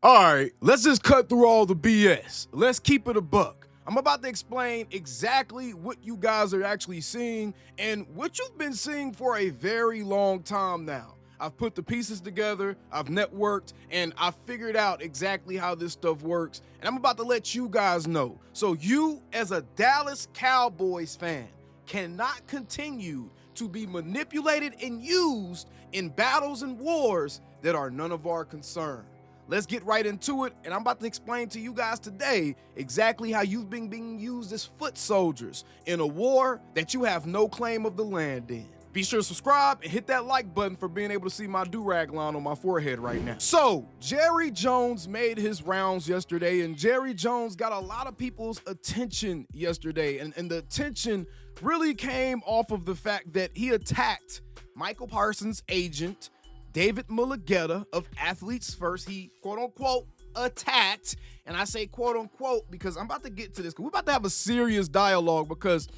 All right, let's just cut through all the BS. Let's keep it a buck. I'm about to explain exactly what you guys are actually seeing and what you've been seeing for a very long time now. I've put the pieces together, I've networked, and I've figured out exactly how this stuff works. And I'm about to let you guys know. So you, as a Dallas Cowboys fan, cannot continue to be manipulated and used in battles and wars that are none of our concern. Let's get right into it, and I'm about to explain to you guys today exactly how you've been being used as foot soldiers in a war that you have no claim of the land in. Be sure to subscribe and hit that like button for being able to see my do-rag line on my forehead right now. So, Jerry Jones made his rounds yesterday, and Jerry Jones got a lot of people's attention yesterday, and the attention really came off of the fact that he attacked Michael Parsons' agent, David Mulligetta of Athletes First. He, quote unquote, attacked. And I say quote unquote because I'm about to get to this. We're about to have a serious dialogue because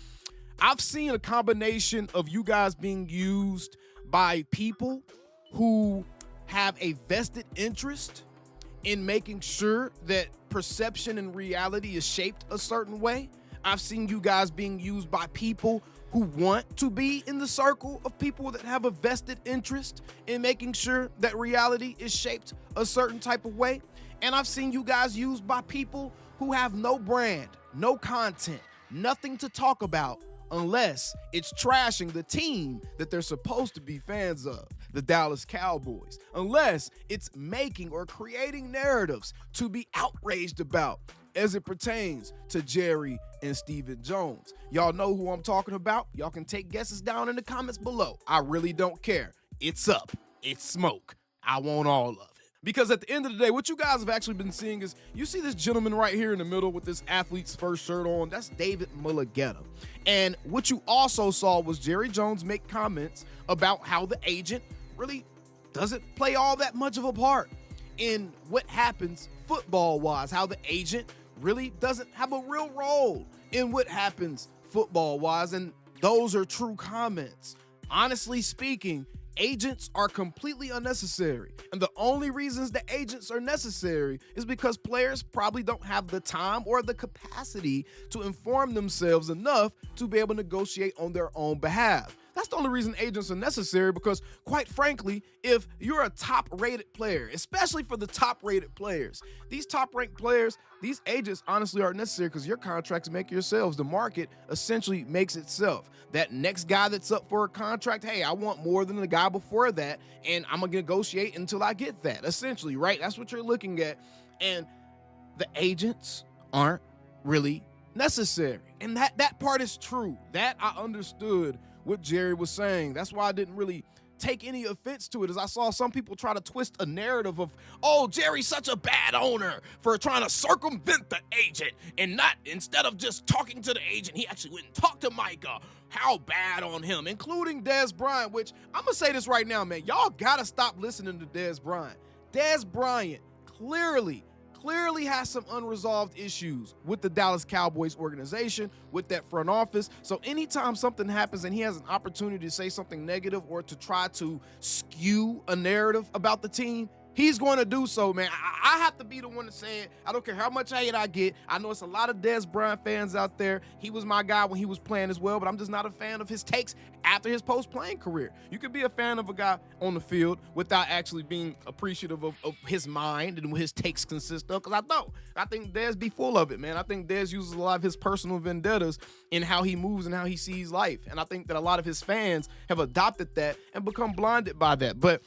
I've seen a combination of you guys being used by people who have a vested interest in making sure that perception and reality is shaped a certain way. I've seen you guys being used by people who want to be in the circle of people that have a vested interest in making sure that reality is shaped a certain type of way. And I've seen you guys used by people who have no brand, no content, nothing to talk about unless it's trashing the team that they're supposed to be fans of, the Dallas Cowboys, unless it's making or creating narratives to be outraged about as it pertains to Jerry and Stephen Jones. Y'all know who I'm talking about. Y'all can take guesses down in the comments below. I really don't care. It's up. It's smoke. I want all of it. Because at the end of the day, what you guys have actually been seeing is, you see this gentleman right here in the middle with this Athletes First shirt on. That's David Mulligetta. And what you also saw was Jerry Jones make comments about how the agent really doesn't play all that much of a part in what happens football-wise, how the agent really doesn't have a real role in what happens football-wise, and those are true comments. Honestly speaking, agents are completely unnecessary, and the only reasons that agents are necessary is because players probably don't have the time or the capacity to inform themselves enough to be able to negotiate on their own behalf. That's the only reason agents are necessary, because quite frankly, if you're a top-rated player, especially for the top-rated players, these top-ranked players, these agents honestly aren't necessary because your contracts make yourselves. The market essentially makes itself. That next guy that's up for a contract, hey, I want more than the guy before that, and I'm going to negotiate until I get that, essentially, right? That's what you're looking at, and the agents aren't really necessary, and that part is true. That I understood what Jerry was saying. That's why I didn't really take any offense to it, as I saw some people try to twist a narrative of, oh, Jerry's such a bad owner for trying to circumvent the agent, and not, instead of just talking to the agent, he actually went and talked to Micah. How bad on him, including Dez Bryant, which I'm gonna say this right now, man. Y'all gotta stop listening to Dez Bryant. Dez Bryant clearly has some unresolved issues with the Dallas Cowboys organization, with that front office. So anytime something happens and he has an opportunity to say something negative or to try to skew a narrative about the team, he's going to do so, man. I have to be the one to say it. I don't care how much hate I get. I know it's a lot of Dez Bryant fans out there. He was my guy when he was playing as well, but I'm just not a fan of his takes after his post-playing career. You could be a fan of a guy on the field without actually being appreciative of his mind and what his takes consist of, because I think Dez be full of it, man. I think Dez uses a lot of his personal vendettas in how he moves and how he sees life, and I think that a lot of his fans have adopted that and become blinded by that. But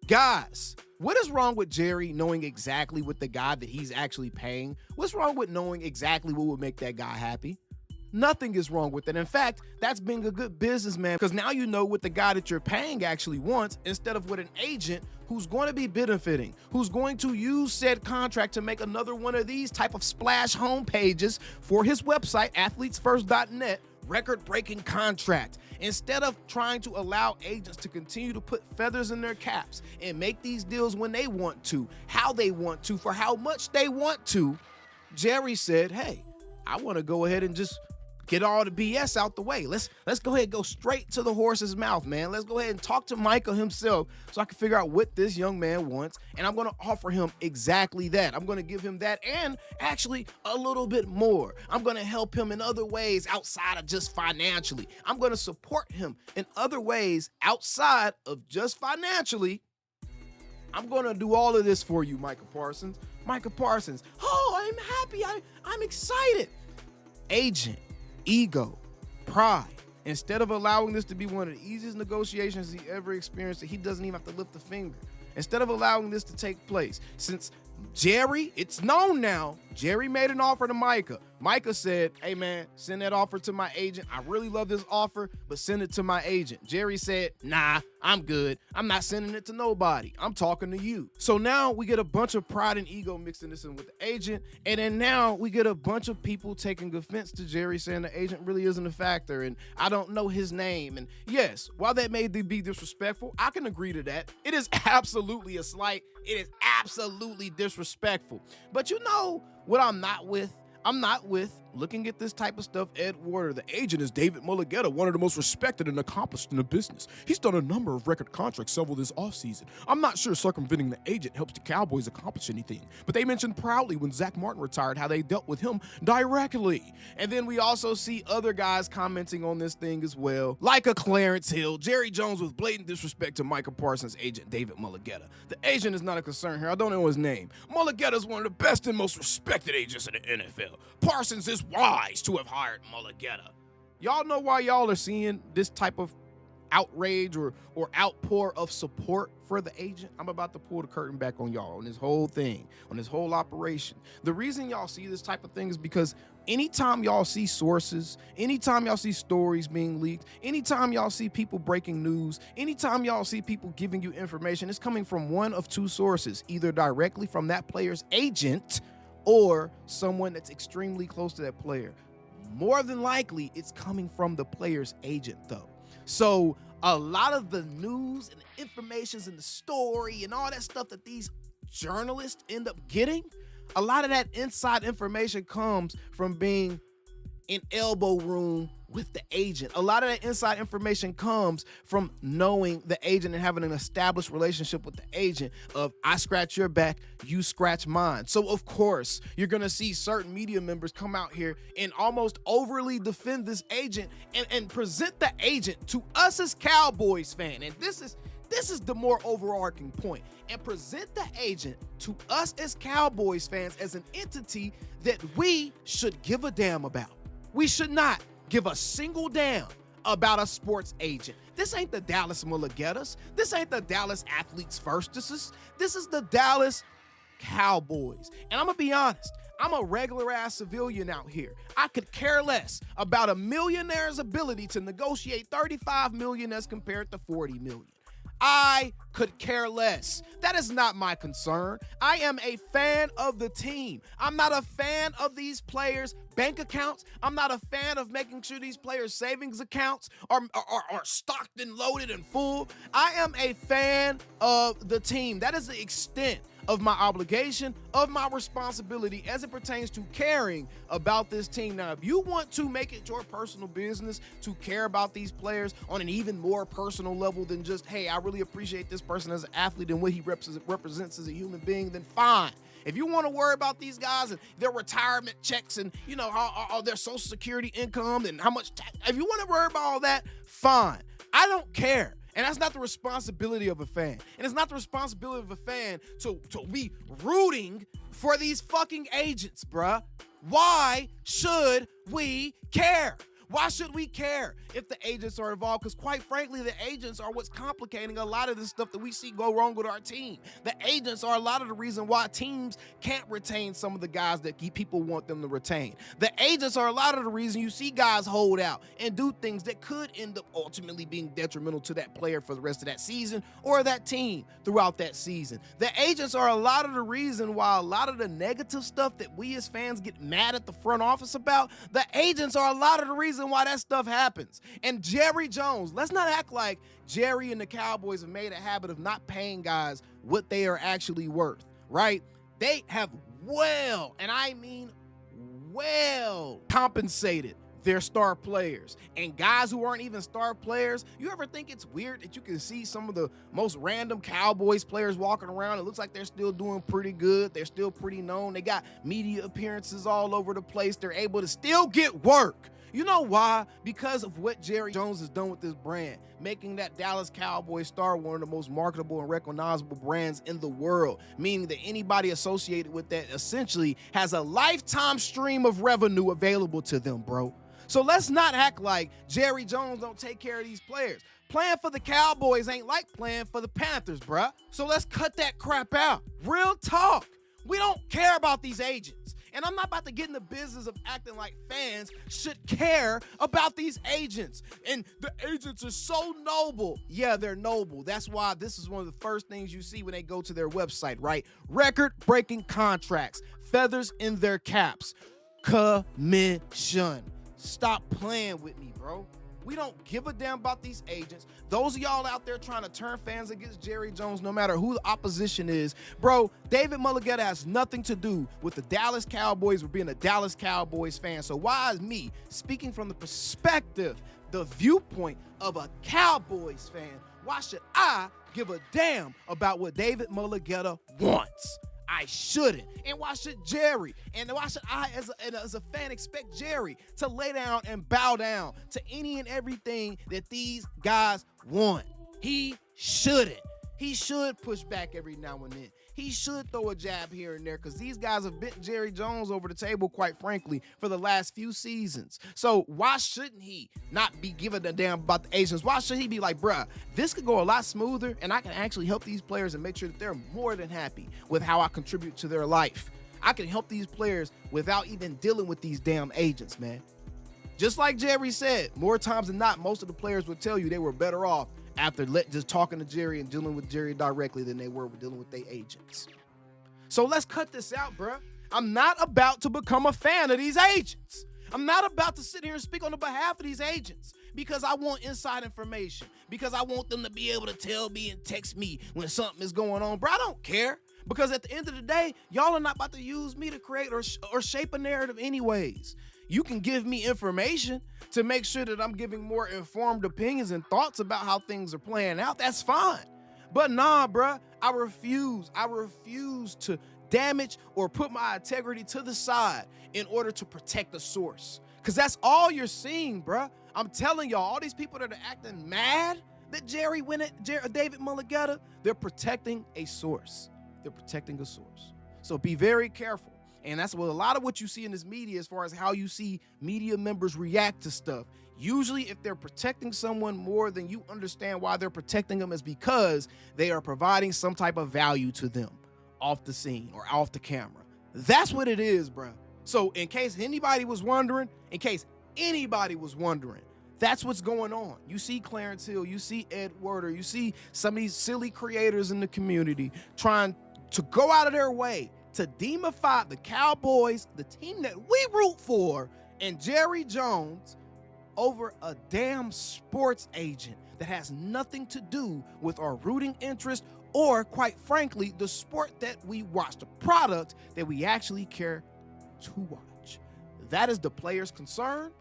guys, what is wrong with Jerry knowing exactly what the guy that he's actually paying? What's wrong with knowing exactly what would make that guy happy? Nothing is wrong with it. In fact, that's being a good businessman, because now you know what the guy that you're paying actually wants, instead of what an agent who's going to be benefiting, who's going to use said contract to make another one of these type of splash homepages for his website, athletesfirst.net, record-breaking contract. Instead of trying to allow agents to continue to put feathers in their caps and make these deals when they want to, how they want to, for how much they want to, Jerry said, hey, I want to go ahead and just get all the BS out the way. Let's go ahead and go straight to the horse's mouth, man. Let's go ahead and talk to Micah himself so I can figure out what this young man wants, and I'm going to offer him exactly that. I'm going to give him that and actually a little bit more. I'm going to help him in other ways outside of just financially. I'm going to support him in other ways outside of just financially. I'm going to do all of this for you, Micah Parsons. Micah Parsons, oh, I'm happy. I'm excited. Agent, ego, pride. Instead of allowing this to be one of the easiest negotiations he ever experienced, that he doesn't even have to lift a finger. Instead of allowing this to take place, since Jerry, it's known now, Jerry made an offer to Micah. Micah said, hey man, send that offer to my agent. I really love this offer, but send it to my agent. Jerry said, nah, I'm good. I'm not sending it to nobody. I'm talking to you. So now we get a bunch of pride and ego mixing this in with the agent. And then now we get a bunch of people taking offense to Jerry saying the agent really isn't a factor and I don't know his name. And yes, while that may be disrespectful, I can agree to that. It is absolutely a slight. It is absolutely disrespectful. But you know what I'm not with? I'm not with looking at this type of stuff, Ed Warder. The agent is David Mulligetta, one of the most respected and accomplished in the business. He's done a number of record contracts several this offseason. I'm not sure circumventing the agent helps the Cowboys accomplish anything, but they mentioned proudly when Zach Martin retired how they dealt with him directly. And then we also see other guys commenting on this thing as well, like a Clarence Hill, Jerry Jones with blatant disrespect to Micah Parsons' agent, David Mulligetta. The agent is not a concern here. I don't know his name. Mulligetta is one of the best and most respected agents in the NFL. Parsons is wise to have hired Mulligetta. Y'all know why y'all are seeing this type of outrage or outpour of support for the agent? I'm about to pull the curtain back on y'all on this whole thing, on this whole operation. The reason y'all see this type of thing is because anytime y'all see sources, anytime y'all see stories being leaked, anytime y'all see people breaking news, anytime y'all see people giving you information, it's coming from one of two sources, either directly from that player's agent or someone that's extremely close to that player. More than likely, it's coming from the player's agent, though. So a lot of the news and the informations and the story and all that stuff that these journalists end up getting, a lot of that inside information comes from being in elbow room with the agent. A lot of that inside information comes from knowing the agent and having an established relationship with the agent of I scratch your back, you scratch mine. So of course, you're gonna see certain media members come out here and almost overly defend this agent and present the agent to us as Cowboys fan. And this is the more overarching point. And present the agent to us as Cowboys fans as an entity that we should give a damn about. We should not give a single damn about a sports agent. This ain't the Dallas Mulligettas. This ain't the Dallas Athletes Firstuses. This is the Dallas Cowboys. And I'm gonna be honest, I'm a regular ass civilian out here. I could care less about a millionaire's ability to negotiate $35 million as compared to $40 million. I could care less. That is not my concern. I am a fan of the team. I'm not a fan of these players' bank accounts. I'm not a fan of making sure these players' savings accounts are stocked and loaded and full. I am a fan of the team. That is the extent of my obligation, of my responsibility as it pertains to caring about this team. Now, if you want to make it your personal business to care about these players on an even more personal level than just, hey, I really appreciate this person as an athlete and what he represents as a human being, then fine. If you want to worry about these guys and their retirement checks and, you know, how their social security income and how much tax, if you want to worry about all that, fine. I don't care. And that's not the responsibility of a fan. And it's not the responsibility of a fan to be rooting for these fucking agents, bruh. Why should we care? Why should we care if the agents are involved? Because quite frankly, the agents are what's complicating a lot of the stuff that we see go wrong with our team. The agents are a lot of the reason why teams can't retain some of the guys that people want them to retain. The agents are a lot of the reason you see guys hold out and do things that could end up ultimately being detrimental to that player for the rest of that season or that team throughout that season. The agents are a lot of the reason why a lot of the negative stuff that we as fans get mad at the front office about, the agents are a lot of the reason why that stuff happens. And Jerry Jones, let's not act like Jerry and the Cowboys have made a habit of not paying guys what they are actually worth, right? They have well, and I mean well, compensated their star players. And guys who aren't even star players, you ever think it's weird that you can see some of the most random Cowboys players walking around? It looks like they're still doing pretty good. They're still pretty known. They got media appearances all over the place. They're able to still get work. You know why? Because of what Jerry Jones has done with this brand, making that Dallas Cowboys star one of the most marketable and recognizable brands in the world, meaning that anybody associated with that essentially has a lifetime stream of revenue available to them, bro. So let's not act like Jerry Jones don't take care of these players. Playing for the Cowboys ain't like playing for the Panthers, bruh. So let's cut that crap out. Real talk. We don't care about these agents. And I'm not about to get in the business of acting like fans should care about these agents. And the agents are so noble. Yeah, they're noble. That's why this is one of the first things you see when they go to their website, right? Record-breaking contracts, feathers in their caps, commission. Stop playing with me, bro. We don't give a damn about these agents. Those of y'all out there trying to turn fans against Jerry Jones, no matter who the opposition is, bro, David Mulligetta has nothing to do with the Dallas Cowboys or being a Dallas Cowboys fan. So why is me speaking from the perspective, the viewpoint of a Cowboys fan, why should I give a damn about what David Mulligetta wants? I shouldn't. And why should Jerry? And why should I, as a fan, expect Jerry to lay down and bow down to any and everything that these guys want? He shouldn't. He should push back every now and then. He should throw a jab here and there because these guys have bent Jerry Jones over the table, quite frankly, for the last few seasons. So why shouldn't he not be giving a damn about the agents? Why should he be like, bruh, this could go a lot smoother and I can actually help these players and make sure that they're more than happy with how I contribute to their life. I can help these players without even dealing with these damn agents, man. Just like Jerry said, more times than not, most of the players would tell you they were better off after just talking to Jerry and dealing with Jerry directly than they were dealing with their agents. So let's cut this out, bruh. I'm not about to become a fan of these agents. I'm not about to sit here and speak on the behalf of these agents because I want inside information, because I want them to be able to tell me and text me when something is going on. Bro, I don't care, because at the end of the day, y'all are not about to use me to create or shape a narrative anyways. You can give me information to make sure that I'm giving more informed opinions and thoughts about how things are playing out. That's fine. But nah, bruh, I refuse. I refuse to damage or put my integrity to the side in order to protect the source. Because that's all you're seeing, bruh. I'm telling y'all, all these people that are acting mad that Jerry went at David Mulligetta, they're protecting a source. They're protecting a source. So be very careful. And that's what a lot of what you see in this media as far as how you see media members react to stuff. Usually if they're protecting someone more than you understand why they're protecting them is because they are providing some type of value to them off the scene or off the camera. That's what it is, bro. So in case anybody was wondering, that's what's going on. You see Clarence Hill, you see Ed Werder, you see some of these silly creators in the community trying to go out of their way to demify the Cowboys, the team that we root for, and Jerry Jones over a damn sports agent that has nothing to do with our rooting interest or, quite frankly, the sport that we watch, the product that we actually care to watch. That is the player's concern.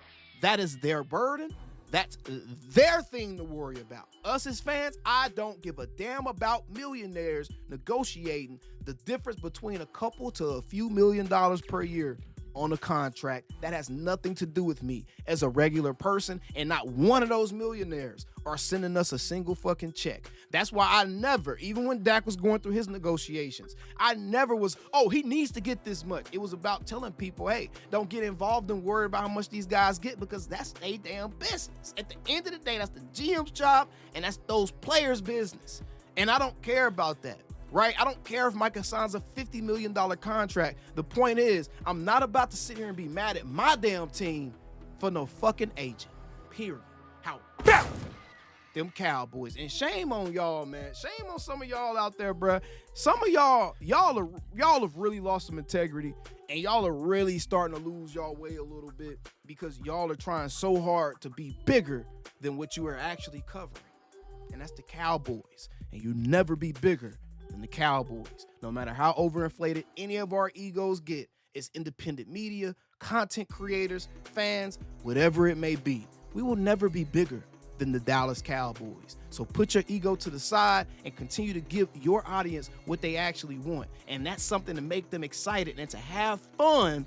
That is their burden. That's their thing to worry about. Us as fans, I don't give a damn about millionaires negotiating the difference between a couple to a few $1 million per year on a contract. That has nothing to do with me as a regular person, and not one of those millionaires are sending us a single fucking check. That's why I never, even when Dak was going through his negotiations, I never was, oh, he needs to get this much. It was about telling people, hey, don't get involved and worry about how much these guys get, because that's their damn business. At the end of the day, that's the GM's job, and that's those players' business. And I don't care about that. Right? I don't care if Micah signs a $50 million contract. The point is, I'm not about to sit here and be mad at my damn team for no fucking agent. Period. How about them Cowboys? And shame on y'all, man. Shame on some of y'all out there, bruh. Some of y'all have really lost some integrity, and y'all are really starting to lose y'all way a little bit because y'all are trying so hard to be bigger than what you are actually covering. And that's the Cowboys. And you never be bigger than the Cowboys. No matter how overinflated any of our egos get, it's independent media content creators, fans, whatever it may be. We will never be bigger than the Dallas Cowboys. So put your ego to the side and continue to give your audience what they actually want. And that's something to make them excited and to have fun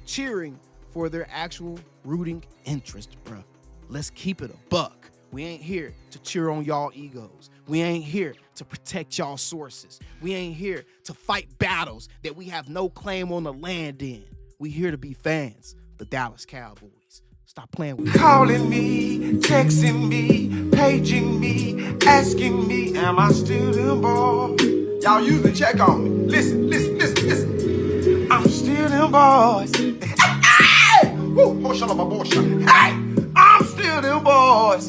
cheering for their actual rooting interest, bro. Let's keep it a buck. We ain't here to cheer on y'all egos. We ain't here to protect y'all sources. We ain't here to fight battles that we have no claim on the land in. We here to be fans of the Dallas Cowboys. Stop playing with me. Calling me, texting me, paging me, asking me, am I still them boys? Y'all usually check on me. Listen. I'm still them boys. Hey! Woo! Hey! I'm still them boys.